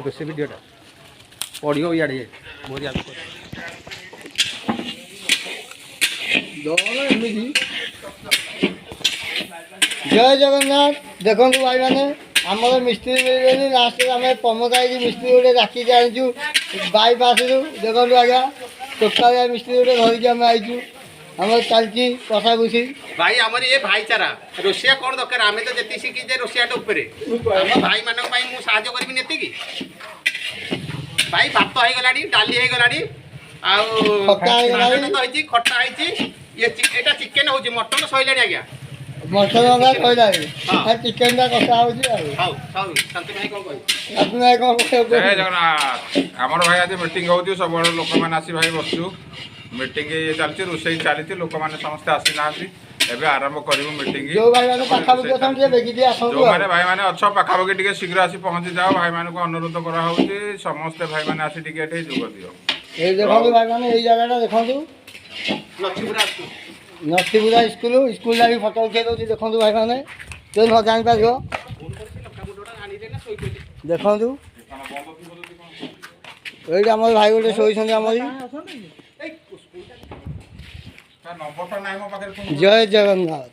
ରୋଷେଇ ଭିଡ଼ିଓଟା ପଡ଼ିବ ଇଆଡ଼େ ମୋରି ଆଗକୁ जय जगन्नाथ देखो भाई मैंने आमर मिस्त्री मिले लास्ट आम प्रमोद आई मिस्त्री गोटे राखी आनीचु बाईपास देखो आज्ञा टोटाल मिस्त्री गोटे धरिकी आम आईचु आम चलती कषा घुसी भाई आमर ये भाईचारा रोषिया कौन दरकार आम तो जी शिखीचे रोषियाटा उपर भाई मान साहय करी नेति भाई भात हो गला डाली हो गला खटा ये चिकेन हो मटन सैला आज्ञा मटन कहला चिकेन कषा हो जय जगन्नाथ आमर भाई आज मीटिंग हो सब लोक मैंने आसी भाई बसु मीटिंग चलती रोषे चलती लोक मैंने समस्ते आसी ना एवं आरंभ करूँ मीटिंग जो भाई मैंने अच्छा पाखापाखि टे शीघ्र आसी पहुँची जाओ भाई मान को अनुरोध करा समस्ते भाई मैंने आसी टे जोग दियो ये देखो भाई मैंने ये जगह देखो नसीपुरा स्कूल भी फटो उठे दूसरी देखो भाई मैंने तो न जापर देखु ये आम भाई गोटे शोन जय जगन्नाथ।